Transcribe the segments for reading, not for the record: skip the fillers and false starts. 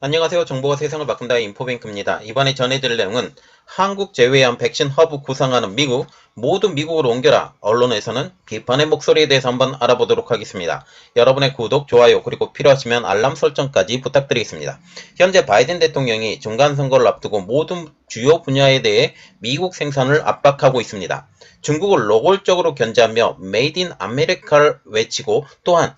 안녕하세요. 정보가 세상을 바꾼다의 인포뱅크입니다. 이번에 전해드릴 내용은 한국 제외한 백신 허브 구상하는 미국, 모두 미국으로 옮겨라. 언론에서는 비판의 목소리에 대해서 한번 알아보도록 하겠습니다. 여러분의 구독, 좋아요, 그리고 필요하시면 알람 설정까지 부탁드리겠습니다. 현재 바이든 대통령이 중간선거를 앞두고 모든 주요 분야에 대해 미국 생산을 압박하고 있습니다. 중국을 노골적으로 견제하며 메이드 인 아메리카를 외치고 또한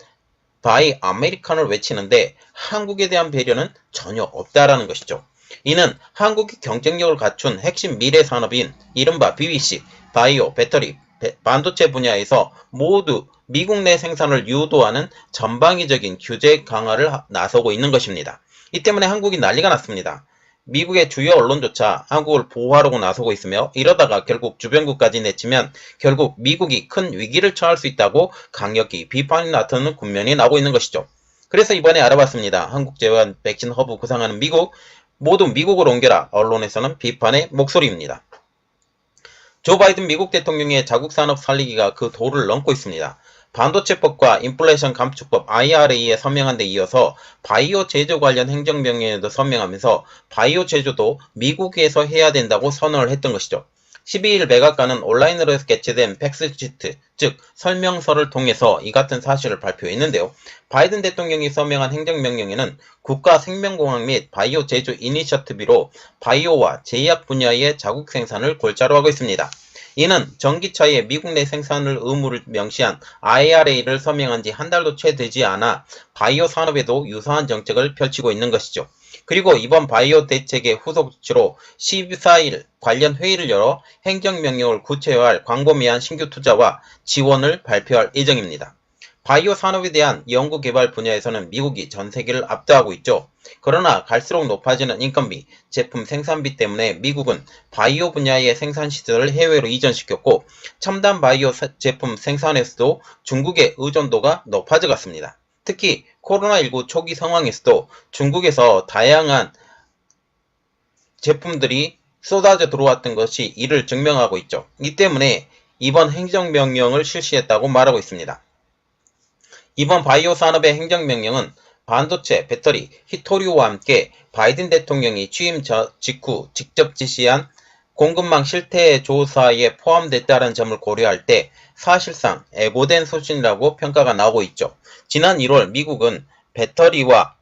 바이 아메리칸을 외치는데 한국에 대한 배려는 전혀 없다라는 것이죠. 이는 한국이 경쟁력을 갖춘 핵심 미래 산업인 이른바 BBC, 바이오, 배터리, 반도체 분야에서 모두 미국 내 생산을 유도하는 전방위적인 규제 강화를 나서고 있는 것입니다. 이 때문에 한국이 난리가 났습니다. 미국의 주요 언론조차 한국을 보호하려고 나서고 있으며 이러다가 결국 주변국까지 내치면 결국 미국이 큰 위기를 처할 수 있다고 강력히 비판이 나타나는 국면이 나오고 있는 것이죠. 그래서 이번에 알아봤습니다. 한국 제외한 백신 허브 구상하는 미국, 모두 미국으로 옮겨라. 언론에서는 비판의 목소리입니다. 조 바이든 미국 대통령의 자국 산업 살리기가 그 도를 넘고 있습니다. 반도체법과 인플레이션 감축법 IRA에 서명한 데 이어서 바이오 제조 관련 행정명령에도 서명하면서 바이오 제조도 미국에서 해야 된다고 선언을 했던 것이죠. 12일 백악관은 온라인으로 개최된 팩스시트, 즉 설명서를 통해서 이 같은 사실을 발표했는데요. 바이든 대통령이 서명한 행정명령에는 국가생명공학 및 바이오 제조 이니셔티브로 바이오와 제약 분야의 자국 생산을 골자로 하고 있습니다. 이는 전기차의 미국 내 생산을 의무를 명시한 IRA를 서명한 지 한 달도 채 되지 않아 바이오 산업에도 유사한 정책을 펼치고 있는 것이죠. 그리고 이번 바이오 대책의 후속 조치로 14일 관련 회의를 열어 행정명령을 구체화할 광범위한 신규 투자와 지원을 발표할 예정입니다. 바이오 산업에 대한 연구개발 분야에서는 미국이 전 세계를 압도하고 있죠. 그러나 갈수록 높아지는 인건비, 제품 생산비 때문에 미국은 바이오 분야의 생산 시설을 해외로 이전시켰고 첨단 바이오 제품 생산에서도 중국의 의존도가 높아져 갔습니다. 특히 코로나19 초기 상황에서도 중국에서 다양한 제품들이 쏟아져 들어왔던 것이 이를 증명하고 있죠. 이 때문에 이번 행정명령을 실시했다고 말하고 있습니다. 이번 바이오 산업의 행정명령은 반도체, 배터리, 히토류와 함께 바이든 대통령이 취임 직후 직접 지시한 공급망 실태 조사에 포함됐다는 점을 고려할 때 사실상 애고된 소식이라고 평가가 나오고 있죠. 지난 1월 미국은 배터리와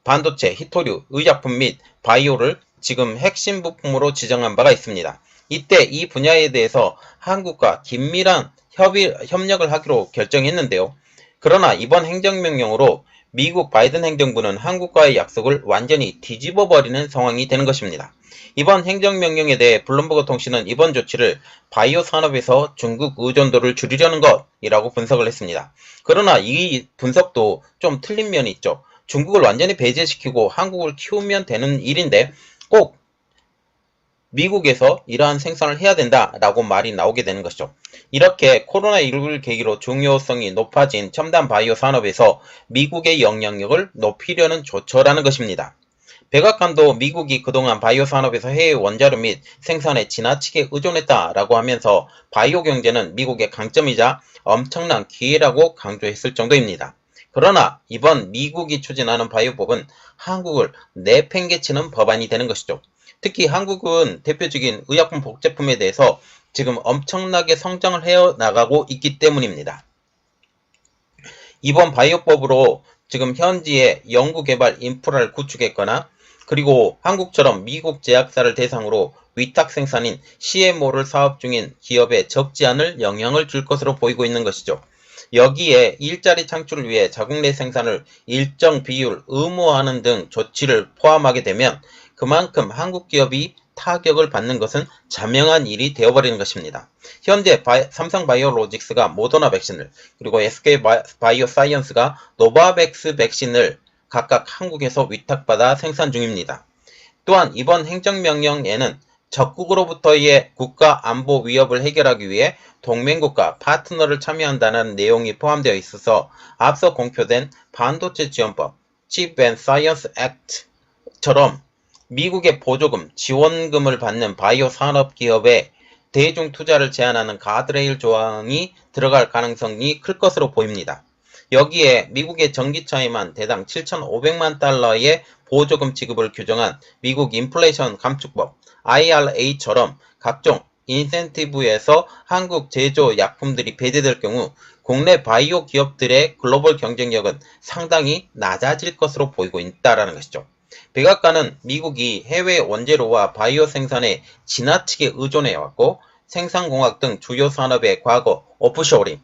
반도체, 히토류, 의약품 및 바이오를 지금 핵심 부품으로 지정한 바가 있습니다. 이때 이 분야에 대해서 한국과 긴밀한 협력을 하기로 결정했는데요. 그러나 이번 행정명령으로 미국 바이든 행정부는 한국과의 약속을 완전히 뒤집어버리는 상황이 되는 것입니다. 이번 행정명령에 대해 블룸버그 통신은 이번 조치를 바이오 산업에서 중국 의존도를 줄이려는 것이라고 분석을 했습니다. 그러나 이 분석도 좀 틀린 면이 있죠. 중국을 완전히 배제시키고 한국을 키우면 되는 일인데 꼭 미국에서 이러한 생산을 해야 된다라고 말이 나오게 되는 것이죠. 이렇게 코로나19를 계기로 중요성이 높아진 첨단 바이오 산업에서 미국의 영향력을 높이려는 조처라는 것입니다. 백악관도 미국이 그동안 바이오 산업에서 해외 원자료 및 생산에 지나치게 의존했다라고 하면서 바이오 경제는 미국의 강점이자 엄청난 기회라고 강조했을 정도입니다. 그러나 이번 미국이 추진하는 바이오법은 한국을 내팽개치는 법안이 되는 것이죠. 특히 한국은 대표적인 의약품 복제품에 대해서 지금 엄청나게 성장을 해나가고 있기 때문입니다. 이번 바이오법으로 지금 현지의 연구개발 인프라를 구축했거나 그리고 한국처럼 미국 제약사를 대상으로 위탁 생산인 CMO를 사업 중인 기업에 적지 않을 영향을 줄 것으로 보이고 있는 것이죠. 여기에 일자리 창출을 위해 자국 내 생산을 일정 비율 의무화하는 등 조치를 포함하게 되면 그만큼 한국 기업이 타격을 받는 것은 자명한 일이 되어버리는 것입니다. 현재 삼성바이오로직스가 모더나 백신을 그리고 SK바이오사이언스가 노바백스 백신을 각각 한국에서 위탁받아 생산 중입니다. 또한 이번 행정명령에는 적국으로부터의 국가 안보 위협을 해결하기 위해 동맹국가 파트너를 참여한다는 내용이 포함되어 있어서 앞서 공표된 반도체 지원법 Chip and Science Act처럼 미국의 보조금, 지원금을 받는 바이오 산업 기업에 대중 투자를 제한하는 가드레일 조항이 들어갈 가능성이 클 것으로 보입니다. 여기에 미국의 전기차에만 대당 7,500만 달러의 보조금 지급을 규정한 미국 인플레이션 감축법 IRA처럼 각종 인센티브에서 한국 제조 약품들이 배제될 경우 국내 바이오 기업들의 글로벌 경쟁력은 상당히 낮아질 것으로 보이고 있다는 것이죠. 백악관은 미국이 해외 원재료와 바이오 생산에 지나치게 의존해왔고 생산공학 등 주요 산업의 과거 오프쇼링,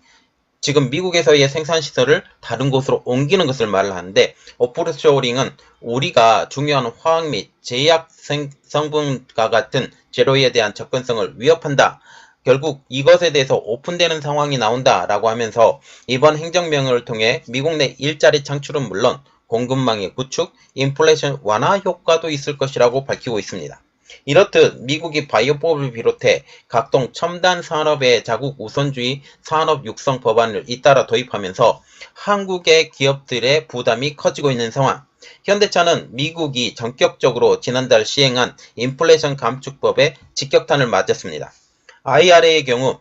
지금 미국에서의 생산시설을 다른 곳으로 옮기는 것을 말을 하는데, 오프쇼링은 우리가 중요한 화학 및 제약 성분과 같은 재료에 대한 접근성을 위협한다. 결국 이것에 대해서 오픈되는 상황이 나온다 라고 하면서 이번 행정명을 통해 미국 내 일자리 창출은 물론 공급망의 구축, 인플레이션 완화 효과도 있을 것이라고 밝히고 있습니다. 이렇듯 미국이 바이오법을 비롯해 각종 첨단 산업의 자국 우선주의 산업 육성 법안을 잇따라 도입하면서 한국의 기업들의 부담이 커지고 있는 상황. 현대차는 미국이 전격적으로 지난달 시행한 인플레이션 감축법에 직격탄을 맞았습니다. IRA의 경우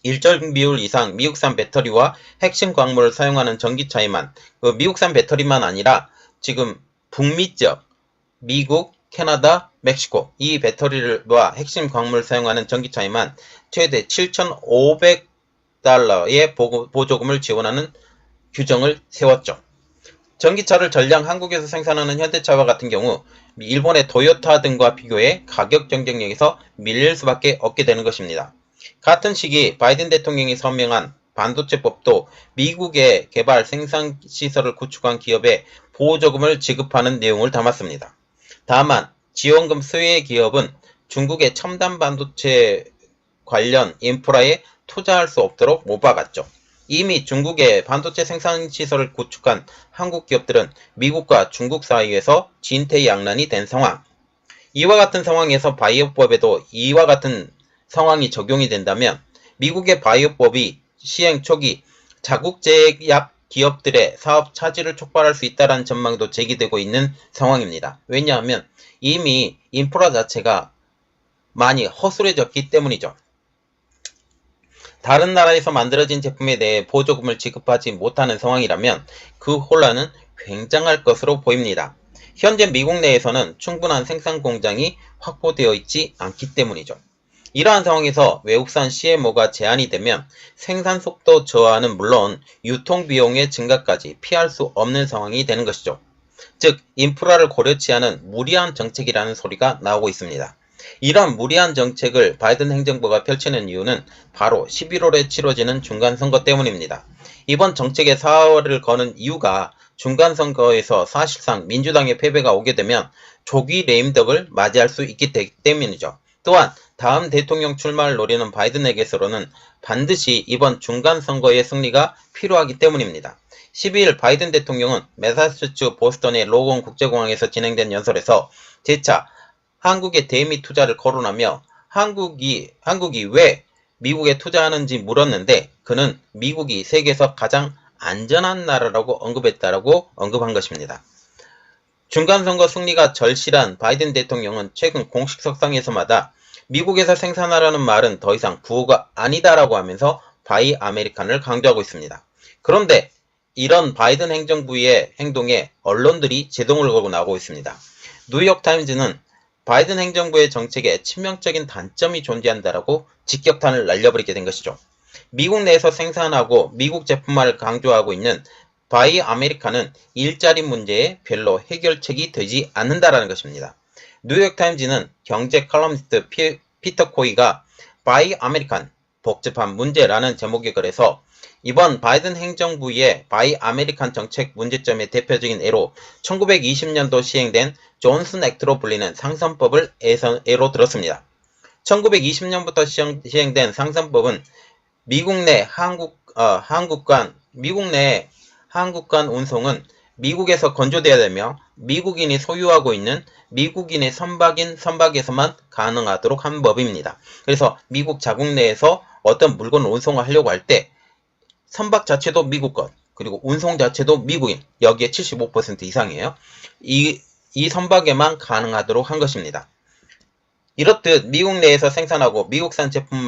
일정 비율 이상 미국산 배터리와 핵심 광물을 사용하는 전기차에만, 미국산 배터리만 아니라 지금 북미 지역, 미국, 캐나다, 멕시코 이 배터리와 핵심 광물을 사용하는 전기차에만 최대 7,500달러의 보조금을 지원하는 규정을 세웠죠. 전기차를 전량 한국에서 생산하는 현대차와 같은 경우 일본의 도요타 등과 비교해 가격 경쟁력에서 밀릴 수밖에 없게 되는 것입니다. 같은 시기 바이든 대통령이 서명한 반도체법도 미국의 개발 생산시설을 구축한 기업에 보조금을 지급하는 내용을 담았습니다. 다만 지원금 수혜의 기업은 중국의 첨단 반도체 관련 인프라에 투자할 수 없도록 못 박았죠. 이미 중국의 반도체 생산시설을 구축한 한국 기업들은 미국과 중국 사이에서 진퇴양난이 된 상황. 이와 같은 상황에서 바이오법에도 이와 같은 상황이 적용이 된다면 미국의 바이오법이 시행 초기 자국 제약 기업들의 사업 차질을 촉발할 수 있다는 전망도 제기되고 있는 상황입니다. 왜냐하면 이미 인프라 자체가 많이 허술해졌기 때문이죠. 다른 나라에서 만들어진 제품에 대해 보조금을 지급하지 못하는 상황이라면 그 혼란은 굉장할 것으로 보입니다. 현재 미국 내에서는 충분한 생산 공장이 확보되어 있지 않기 때문이죠. 이러한 상황에서 외국산 CMO가 제한이 되면 생산 속도 저하는 물론 유통비용의 증가까지 피할 수 없는 상황이 되는 것이죠. 즉 인프라를 고려치 않은 무리한 정책이라는 소리가 나오고 있습니다. 이런 무리한 정책을 바이든 행정부가 펼치는 이유는 바로 11월에 치러지는 중간선거 때문입니다. 이번 정책에 사활을 거는 이유가 중간선거에서 사실상 민주당의 패배가 오게 되면 조기 레임덕을 맞이할 수 있기 때문이죠. 또한 다음 대통령 출마를 노리는 바이든에게서는 반드시 이번 중간선거의 승리가 필요하기 때문입니다. 12일 바이든 대통령은 매사추세츠 보스턴의 로건 국제공항에서 진행된 연설에서 재차 한국의 대미 투자를 거론하며 한국이 왜 미국에 투자하는지 물었는데 그는 미국이 세계에서 가장 안전한 나라라고 언급한 것입니다. 중간선거 승리가 절실한 바이든 대통령은 최근 공식 석상에서마다 미국에서 생산하려는 말은 더 이상 구호가 아니다라고 하면서 바이 아메리칸을 강조하고 있습니다. 그런데 이런 바이든 행정부의 행동에 언론들이 제동을 걸고 나오고 있습니다. 뉴욕타임즈는 바이든 행정부의 정책에 치명적인 단점이 존재한다라고 직격탄을 날려버리게 된 것이죠. 미국 내에서 생산하고 미국 제품만을 강조하고 있는 바이 아메리칸은 일자리 문제에 별로 해결책이 되지 않는다라는 것입니다. 뉴욕타임즈는 경제 칼럼니스트 피터 코이가 바이 아메리칸 복잡한 문제라는 제목의 글에서 이번 바이든 행정부의 바이 아메리칸 정책 문제점의 대표적인 예로 1920년도 시행된 존슨 액트로 불리는 상선법을 예로 들었습니다. 1920년부터 시행된 상선법은 미국 내 한국 간 운송은 미국에서 건조되어야 되며 미국인이 소유하고 있는 미국인의 선박에서만 가능하도록 한 법입니다. 그래서 미국 자국 내에서 어떤 물건을 운송하려고 할 때 선박 자체도 미국 것, 그리고 운송 자체도 미국인, 여기에 75% 이상이에요. 이 선박에만 가능하도록 한 것입니다. 이렇듯 미국 내에서 생산하고 미국산 제품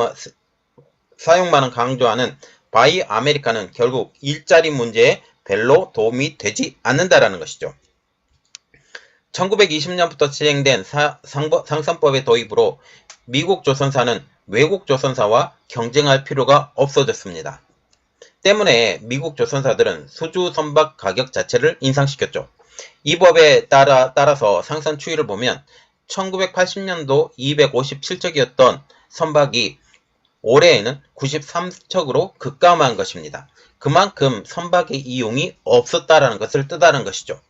사용만을 강조하는 바이 아메리카는 결국 일자리 문제에 별로 도움이 되지 않는다라는 것이죠. 1920년부터 시행된 상선법의 도입으로 미국 조선사는 외국 조선사와 경쟁할 필요가 없어졌습니다. 때문에 미국 조선사들은 수주 선박 가격 자체를 인상시켰죠. 이 법에 따라서 상선 추이를 보면 1980년도 257척이었던 선박이 올해에는 93척으로 급감한 것입니다. 그만큼 선박의 이용이 없었다라는 것을 뜻하는 것이죠.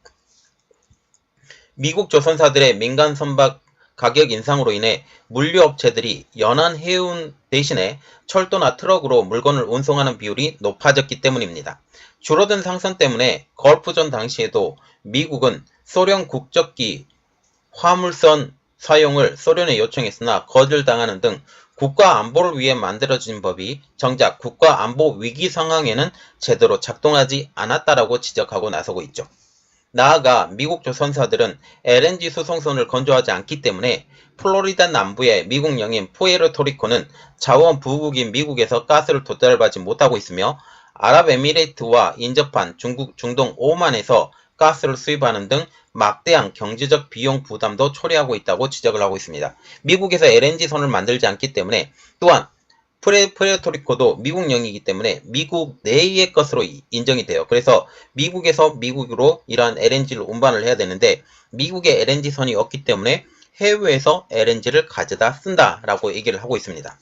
미국 조선사들의 민간 선박 가격 인상으로 인해 물류업체들이 연안 해운 대신에 철도나 트럭으로 물건을 운송하는 비율이 높아졌기 때문입니다. 줄어든 상선 때문에 걸프전 당시에도 미국은 소련 국적기 화물선 사용을 소련에 요청했으나 거절당하는 등 국가 안보를 위해 만들어진 법이 정작 국가 안보 위기 상황에는 제대로 작동하지 않았다라고 지적하고 나서고 있죠. 나아가 미국 조선사들은 LNG 수송선을 건조하지 않기 때문에 플로리다 남부의 미국 영인 푸에르토리코는 자원 부국인 미국에서 가스를 도달받지 못하고 있으며 아랍에미레이트와 인접한 중동 오만에서 가스를 수입하는 등 막대한 경제적 비용 부담도 초래하고 있다고 지적을 하고 있습니다. 미국에서 LNG선을 만들지 않기 때문에 또한 푸에르토리코도 미국 영이기 때문에 미국 내의 것으로 인정이 돼요. 그래서 미국에서 미국으로 이러한 LNG를 운반을 해야 되는데 미국에 LNG선이 없기 때문에 해외에서 LNG를 가져다 쓴다라고 얘기를 하고 있습니다.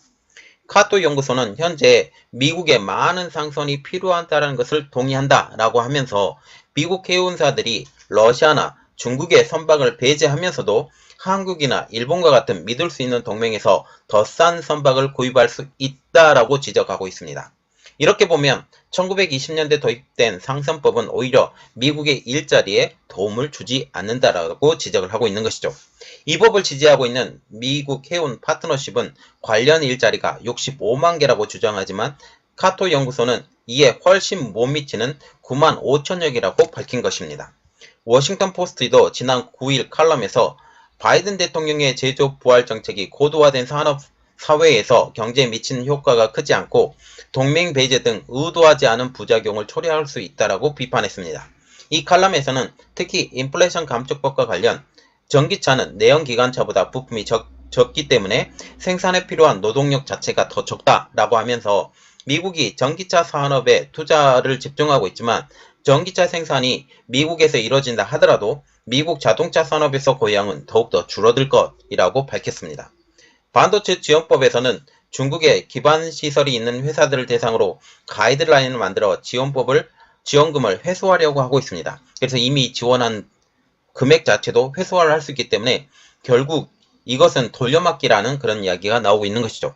카토 연구소는 현재 미국에 많은 상선이 필요하다는 것을 동의한다라고 하면서 미국 해운사들이 러시아나 중국의 선박을 배제하면서도 한국이나 일본과 같은 믿을 수 있는 동맹에서 더 싼 선박을 구입할 수 있다라고 지적하고 있습니다. 이렇게 보면 1920년대 도입된 상선법은 오히려 미국의 일자리에 도움을 주지 않는다라고 지적을 하고 있는 것이죠. 이 법을 지지하고 있는 미국 해운 파트너십은 관련 일자리가 65만 개라고 주장하지만 카토 연구소는 이에 훨씬 못 미치는 9만 5천여 개라고 밝힌 것입니다. 워싱턴 포스트도 지난 9일 칼럼에서 바이든 대통령의 제조 부활 정책이 고도화된 산업 사회에서 경제에 미치는 효과가 크지 않고 동맹 배제 등 의도하지 않은 부작용을 초래할 수 있다라고 비판했습니다. 이 칼럼에서는 특히 인플레이션 감축법과 관련 전기차는 내연기관차보다 부품이 적기 때문에 생산에 필요한 노동력 자체가 더 적다라고 하면서 미국이 전기차 산업에 투자를 집중하고 있지만 전기차 생산이 미국에서 이뤄진다 하더라도 미국 자동차 산업에서 고향은 더욱더 줄어들 것이라고 밝혔습니다. 반도체 지원법에서는 중국에 기반시설이 있는 회사들을 대상으로 가이드라인을 만들어 지원금을 회수하려고 하고 있습니다. 그래서 이미 지원한 금액 자체도 회수를 할 수 있기 때문에 결국 이것은 돌려막기라는 그런 이야기가 나오고 있는 것이죠.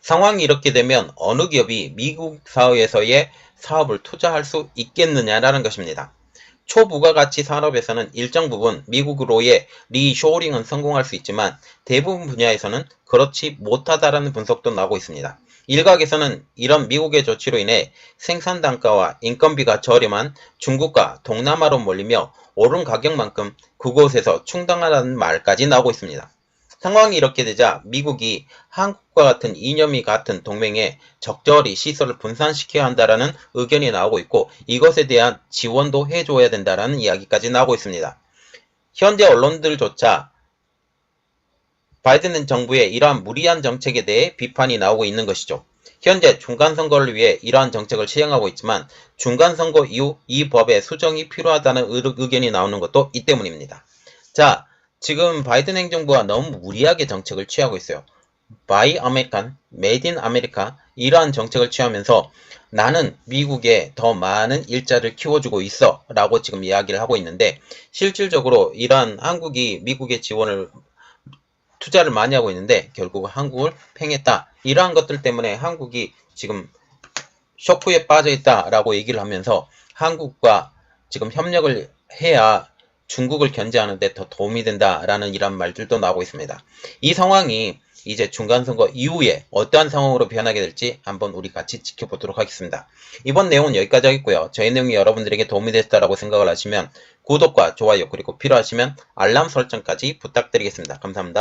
상황이 이렇게 되면 어느 기업이 미국 사회에서의 사업을 투자할 수 있겠느냐라는 것입니다. 초부가가치 산업에서는 일정 부분 미국으로의 리쇼링은 성공할 수 있지만 대부분 분야에서는 그렇지 못하다라는 분석도 나오고 있습니다. 일각에서는 이런 미국의 조치로 인해 생산 단가와 인건비가 저렴한 중국과 동남아로 몰리며 오른 가격만큼 그곳에서 충당하라는 말까지 나오고 있습니다. 상황이 이렇게 되자 미국이 한국과 같은 이념이 같은 동맹에 적절히 시설을 분산시켜야 한다라는 의견이 나오고 있고 이것에 대한 지원도 해줘야 된다라는 이야기까지 나오고 있습니다. 현재 언론들조차 바이든 정부의 이러한 무리한 정책에 대해 비판이 나오고 있는 것이죠. 현재 중간선거를 위해 이러한 정책을 시행하고 있지만 중간선거 이후 이 법의 수정이 필요하다는 의견이 나오는 것도 이 때문입니다. 자, 지금 바이든 행정부가 너무 무리하게 정책을 취하고 있어요. 바이 아메리칸, 메이드 인 아메리카 이러한 정책을 취하면서 나는 미국에 더 많은 일자리를 키워주고 있어 라고 지금 이야기를 하고 있는데 실질적으로 이러한 한국이 미국의 투자를 많이 하고 있는데 결국 한국을 팽했다. 이러한 것들 때문에 한국이 지금 쇼크에 빠져 있다라고 얘기를 하면서 한국과 지금 협력을 해야 중국을 견제하는 데 더 도움이 된다라는 이런 말들도 나오고 있습니다. 이 상황이 이제 중간선거 이후에 어떠한 상황으로 변하게 될지 한번 우리 같이 지켜보도록 하겠습니다. 이번 내용은 여기까지 하겠고요. 저희 내용이 여러분들에게 도움이 됐다라고 생각을 하시면 구독과 좋아요 그리고 필요하시면 알람 설정까지 부탁드리겠습니다. 감사합니다.